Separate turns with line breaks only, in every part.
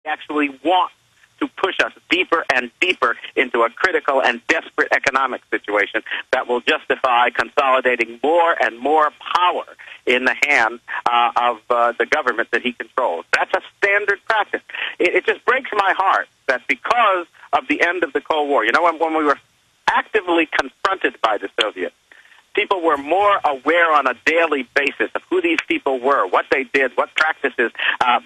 actually want to push us deeper and deeper into a critical and desperate economic situation that will justify consolidating more and more power in the hands of the government that he controls. That's a standard practice. It just breaks my heart that because of the end of the Cold War, when we were actively confronted by the Soviets, people were more aware on a daily basis of who these people were, what they did, what practices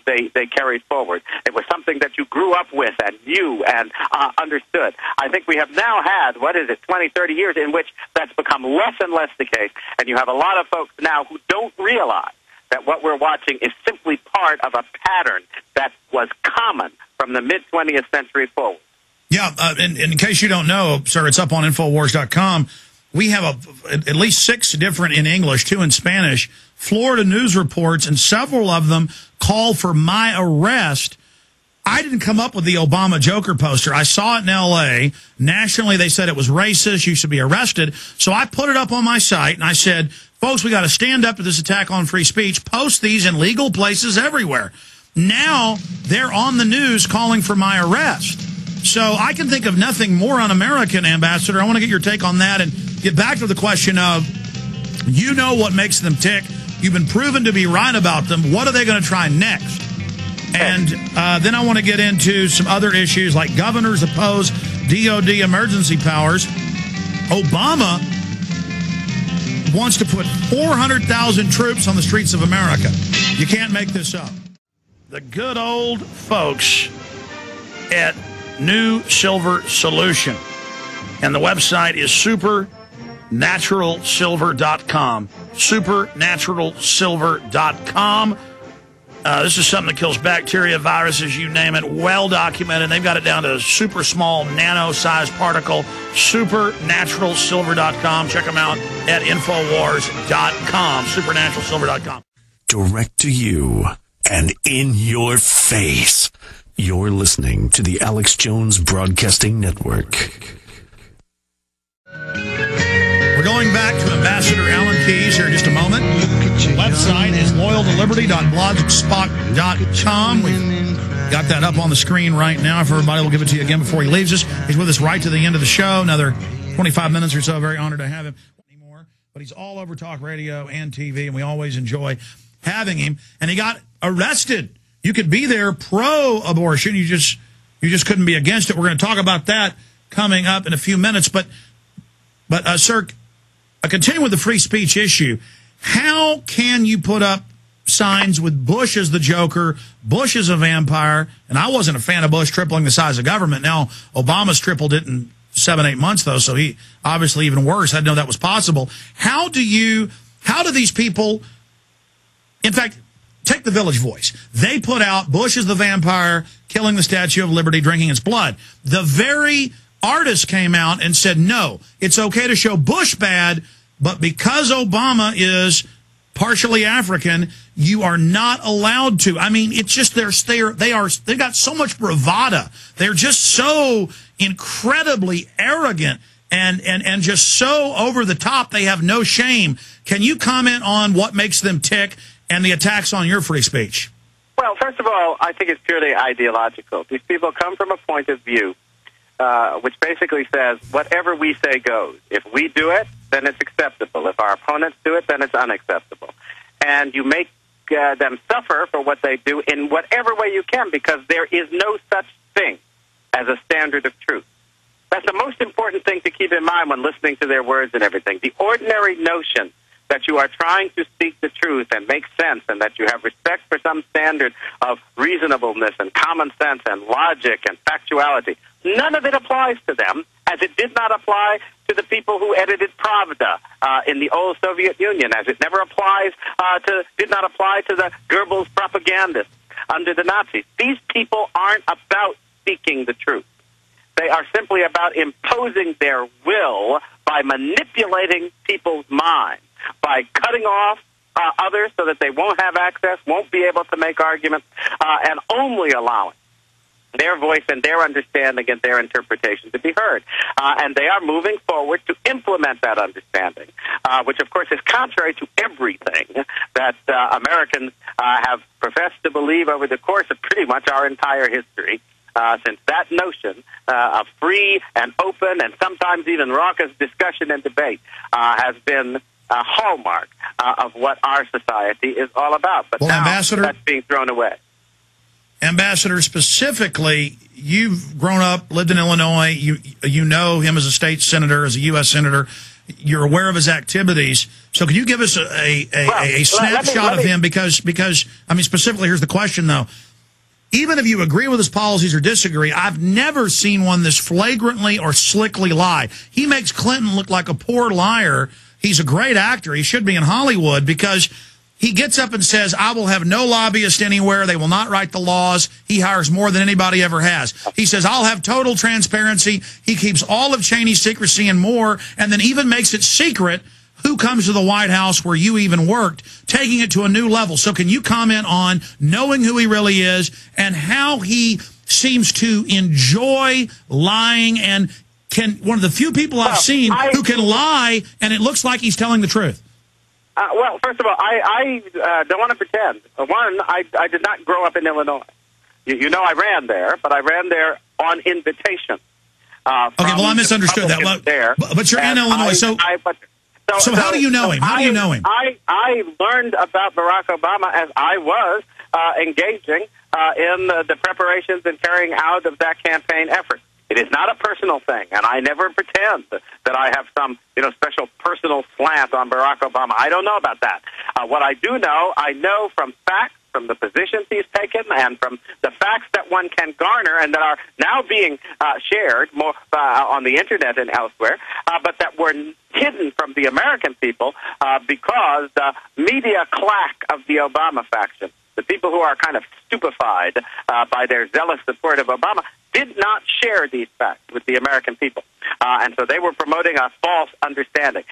they carried forward. It was something that you grew up with and knew and understood. I think we have now had, 20, 30 years in which that's become less and less the case, and you have a lot of folks now who don't realize that what we're watching is simply part of a pattern that was common from the mid-20th century forward.
Yeah, in case you don't know, sir, it's up on Infowars.com. We have at least 6 different in English, 2 in Spanish, Florida news reports, and several of them call for my arrest. I didn't come up with the Obama Joker poster. I saw it in L.A. Nationally, they said it was racist. You should be arrested. So I put it up on my site, and I said, folks, we got to stand up to this attack on free speech. Post these in legal places everywhere. Now they're on the news calling for my arrest. So I can think of nothing more un-American, Ambassador. I want to get your take on that and get back to the question of, you know what makes them tick. You've been proven to be right about them. What are they going to try next? And then I want to get into some other issues like governors oppose DOD emergency powers. Obama wants to put 400,000 troops on the streets of America. You can't make this up. The good old folks at New Silver Solution. And the website is supernaturalsilver.com. Supernaturalsilver.com. This is something that kills bacteria, viruses, you name it, well documented. They've got it down to a super small nano-sized particle. Supernaturalsilver.com. Check them out at Infowars.com. Supernaturalsilver.com.
Direct to you and in your face. You're listening to the Alex Jones Broadcasting Network.
We're going back to Ambassador Alan Keyes here in just a moment. The website is loyaltoliberty.blogspot.com. We've got that up on the screen right now. If everybody will give it to you again before he leaves us. He's with us right to the end of the show. Another 25 minutes or so. Very honored to have him anymore. But he's all over talk radio and TV, and we always enjoy having him. And he got arrested. You could be there pro-abortion. You just couldn't be against it. We're going to talk about that coming up in a few minutes. But sir, continue with the free speech issue. How can you put up signs with Bush as the Joker, Bush as a vampire? And I wasn't a fan of Bush tripling the size of government. Now, Obama's tripled it in 7-8 months, though, so he obviously even worse. I didn't know that was possible. How do these people, in fact, take the Village Voice. They put out Bush is the vampire, killing the Statue of Liberty, drinking its blood. The very artist came out and said, no, it's okay to show Bush bad, but because Obama is partially African, you are not allowed to. I mean, it's just they've got so much bravado. They're just so incredibly arrogant and just so over the top. They have no shame. Can you comment on what makes them tick and the attacks on your free speech?
Well, first of all, I think it's purely ideological. These people come from a point of view which basically says whatever we say goes. If we do it, then it's acceptable. If our opponents do it, then it's unacceptable. And you make them suffer for what they do in whatever way you can, because there is no such thing as a standard of truth. That's the most important thing to keep in mind when listening to their words and everything. The ordinary notion that you are trying to speak the truth and make sense, and that you have respect for some standard of reasonableness and common sense and logic and factuality, none of it applies to them, as it did not apply to the people who edited Pravda in the old Soviet Union, as it never did not apply to the Goebbels propagandists under the Nazis. These people aren't about speaking the truth. They are simply about imposing their will by manipulating people's minds, by cutting off others so that they won't have access, won't be able to make arguments, and only allowing their voice and their understanding and their interpretation to be heard. And they are moving forward to implement that understanding, which, of course, is contrary to everything that Americans have professed to believe over the course of pretty much our entire history. Since that notion of free and open and sometimes even raucous discussion and debate has been a hallmark of what our society is all about. But
well,
now
Ambassador,
that's being thrown away.
Ambassador, specifically, you've grown up, lived in Illinois. You know him as a state senator, as a U.S. senator. You're aware of his activities. So can you give us a snapshot of him? Because, I mean, specifically, here's the question, though. Even if you agree with his policies or disagree, I've never seen one this flagrantly or slickly lie. He makes Clinton look like a poor liar. He's a great actor. He should be in Hollywood because he gets up and says, I will have no lobbyist anywhere. They will not write the laws. He hires more than anybody ever has. He says, I'll have total transparency. He keeps all of Cheney's secrecy and more, and then even makes it secret who comes to the White House where you even worked, taking it to a new level. So can you comment on knowing who he really is and how he seems to enjoy lying and one of the few people I've seen who can lie and it looks like he's telling the truth?
Well, first of all, I don't want to pretend. One, I did not grow up in Illinois. You know I ran there, but I ran there on invitation.
Okay, well, I misunderstood that.
There,
but you're in Illinois, so how do you know him? How do you know him?
I learned about Barack Obama as I was engaging in the preparations and carrying out of that campaign effort. It is not a personal thing, and I never pretend that I have some special personal slant on Barack Obama. I don't know about that. What I do know, I know from facts, from the positions he's taken, and from the facts that one can garner and that are now being shared more on the Internet and elsewhere, but that were hidden from the American people because the media claque of the Obama faction, the people who are kind of stupefied by their zealous support of Obama, did not share these facts with the American people. And so they were promoting a false understanding.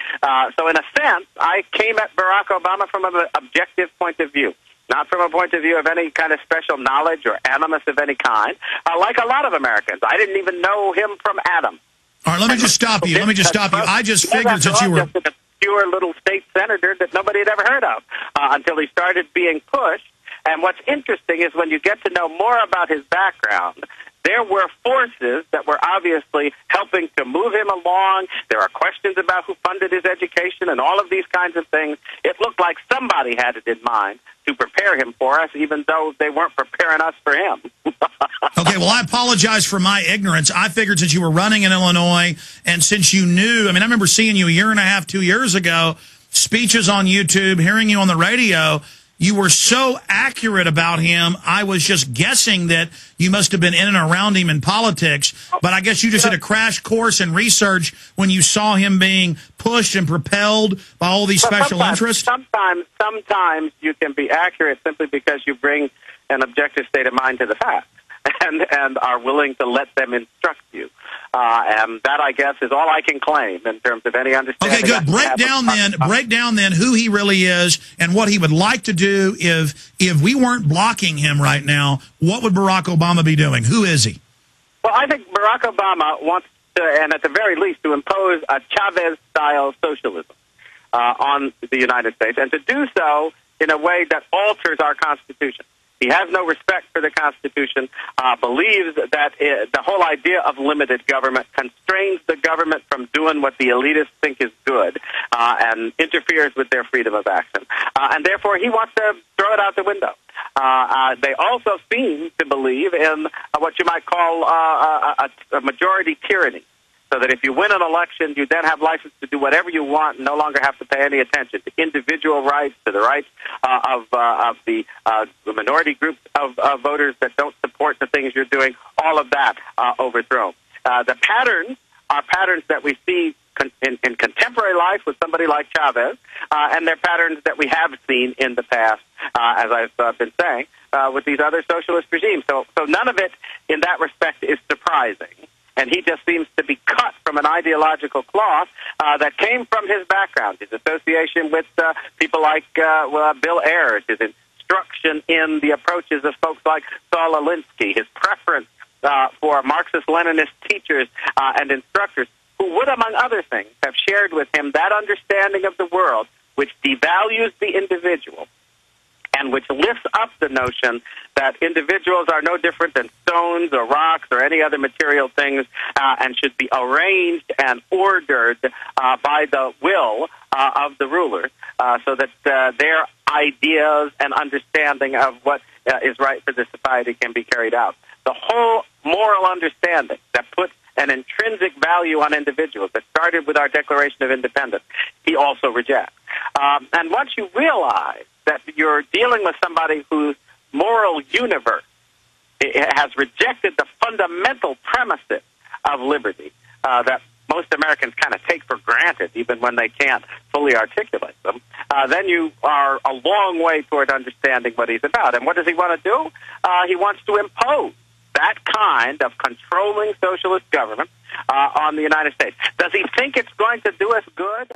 So in a sense, I came at Barack Obama from an objective point of view, not from a point of view of any kind of special knowledge or animus of any kind. Like a lot of Americans, I didn't even know him from Adam.
All right, let me just stop you. I just figured since you were
just an obscure little state senator that nobody had ever heard of until he started being pushed. And what's interesting is when you get to know more about his background, there were forces that were obviously helping to move him along. There are questions about who funded his education and all of these kinds of things. It looked like somebody had it in mind to prepare him for us, even though they weren't preparing us for him.
Okay, well, I apologize for my ignorance. I figured since you were running in Illinois and since you knew, I mean, I remember seeing you a year and a half, 2 years ago, speeches on YouTube, hearing you on the radio. You were so accurate about him, I was just guessing that you must have been in and around him in politics, but I guess you just did a crash course in research when you saw him being pushed and propelled by all these special interests?
Sometimes you can be accurate simply because you bring an objective state of mind to the facts and are willing to let them instruct you. And that, I guess, is all I can claim in terms of any understanding.
Okay, good. Break down then who he really is and what he would like to do if we weren't blocking him right now. What would Barack Obama be doing? Who is he?
Well, I think Barack Obama wants to, and at the very least, to impose a Chavez-style socialism on the United States, and to do so in a way that alters our Constitution. He has no respect for the Constitution, believes that the whole idea of limited government constrains the government from doing what the elitists think is good and interferes with their freedom of action. And therefore, he wants to throw it out the window. They also seem to believe in what you might call a majority tyranny. So that if you win an election, you then have license to do whatever you want and no longer have to pay any attention to individual rights, to the rights of the minority groups of voters that don't support the things you're doing, all of that overthrown. The patterns are patterns that we see in contemporary life with somebody like Chavez, and they're patterns that we have seen in the past, as I've been saying, with these other socialist regimes. So none of it in that respect is surprising. And he just seems to be cut from an ideological cloth that came from his background, his association with people like Bill Ayers, his instruction in the approaches of folks like Saul Alinsky, his preference for Marxist-Leninist teachers and instructors who would, among other things, have shared with him that understanding of the world which devalues the individual and which lifts up the notion that individuals are no different than stones or rocks or any other material things and should be arranged and ordered by the will of the rulers so that their ideas and understanding of what is right for the society can be carried out. The whole moral understanding that puts an intrinsic value on individuals that started with our Declaration of Independence, he also rejects. And once you realize that you're dealing with somebody whose moral universe has rejected the fundamental premises of liberty that most Americans kind of take for granted, even when they can't fully articulate them, then you are a long way toward understanding what he's about. And what does he want to do? He wants to impose that kind of controlling socialist government on the United States. Does he think it's going to do us good?